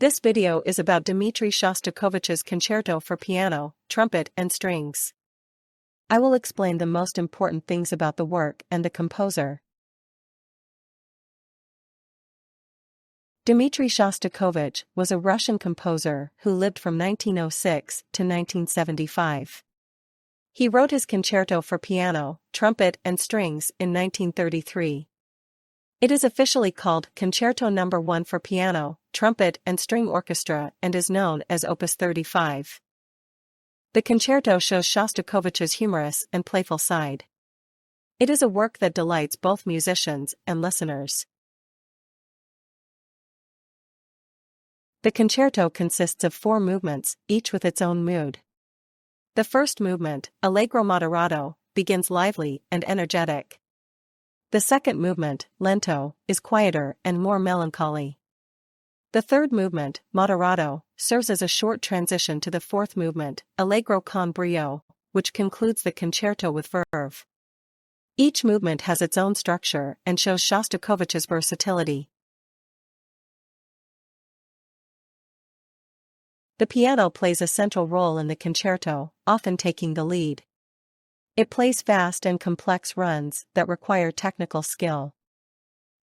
This video is about Dmitri Shostakovich's concerto for piano, trumpet and strings. I will explain the most important things about the work and the composer. Dmitri Shostakovich was a Russian composer who lived from 1906 to 1975. He wrote his concerto for piano, trumpet and strings in 1933. It is officially called Concerto No. 1 for piano, trumpet and string orchestra and is known as Opus 35. The concerto shows Shostakovich's humorous and playful side. It is a work that delights both musicians and listeners. The concerto consists of 4 movements, each with its own mood. The first movement, Allegro moderato, begins lively and energetic. The second movement, lento, is quieter and more melancholy. The third movement, moderato, serves as a short transition to the fourth movement, allegro con brio, which concludes the concerto with verve. Each movement has its own structure and shows Shostakovich's versatility. The piano plays a central role in the concerto, often taking the lead. It plays fast and complex runs that require technical skill.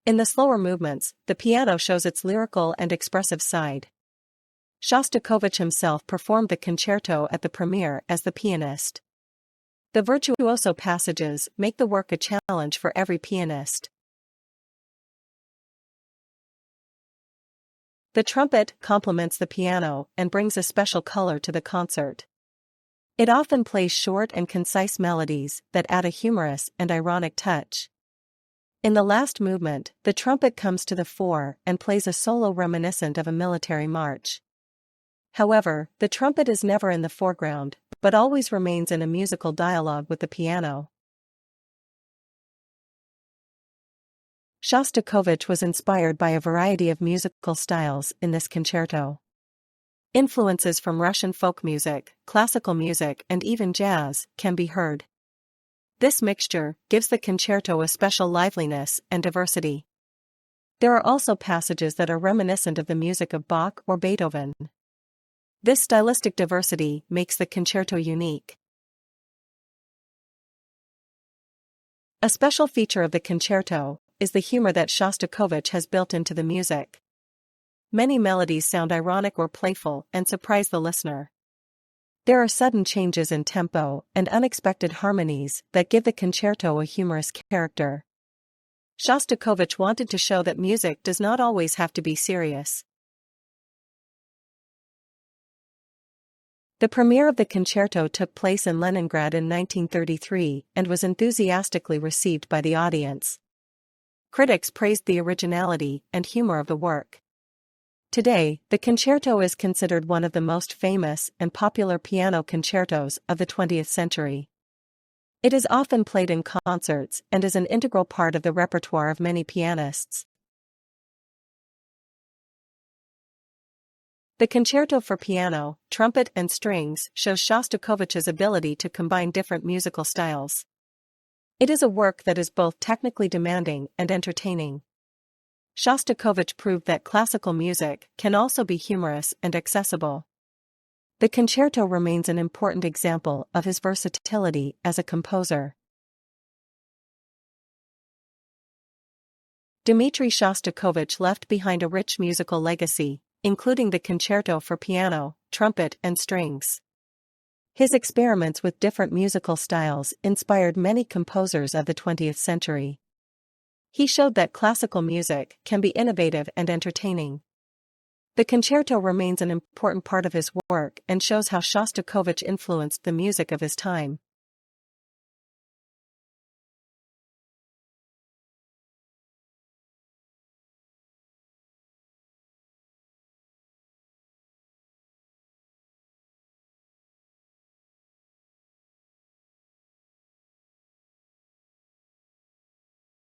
In the slower movements, the piano shows its lyrical and expressive side. Shostakovich himself performed the concerto at the premiere as the pianist. The virtuoso passages make the work a challenge for every pianist. The trumpet complements the piano and brings a special color to the concert. It often plays short and concise melodies that add a humorous and ironic touch. In the last movement, the trumpet comes to the fore and plays a solo reminiscent of a military march. However, the trumpet is never in the foreground, but always remains in a musical dialogue with the piano. Shostakovich was inspired by a variety of musical styles in this concerto. Influences from Russian folk music, classical music and even jazz can be heard. This mixture gives the concerto a special liveliness and diversity. There are also passages that are reminiscent of the music of Bach or Beethoven. This stylistic diversity makes the concerto unique. A special feature of the concerto is the humor that Shostakovich has built into the music. Many melodies sound ironic or playful and surprise the listener. There are sudden changes in tempo and unexpected harmonies that give the concerto a humorous character. Shostakovich wanted to show that music does not always have to be serious. The premiere of the concerto took place in Leningrad in 1933 and was enthusiastically received by the audience. Critics praised the originality and humor of the work. Today, the concerto is considered one of the most famous and popular piano concertos of the 20th century. It is often played in concerts and is an integral part of the repertoire of many pianists. The concerto for piano, trumpet and strings shows Shostakovich's ability to combine different musical styles. It is a work that is both technically demanding and entertaining. Shostakovich proved that classical music can also be humorous and accessible. The concerto remains an important example of his versatility as a composer. Dmitri Shostakovich left behind a rich musical legacy, including the concerto for piano, trumpet and strings. His experiments with different musical styles inspired many composers of the 20th century. He showed that classical music can be innovative and entertaining. The concerto remains an important part of his work and shows how Shostakovich influenced the music of his time.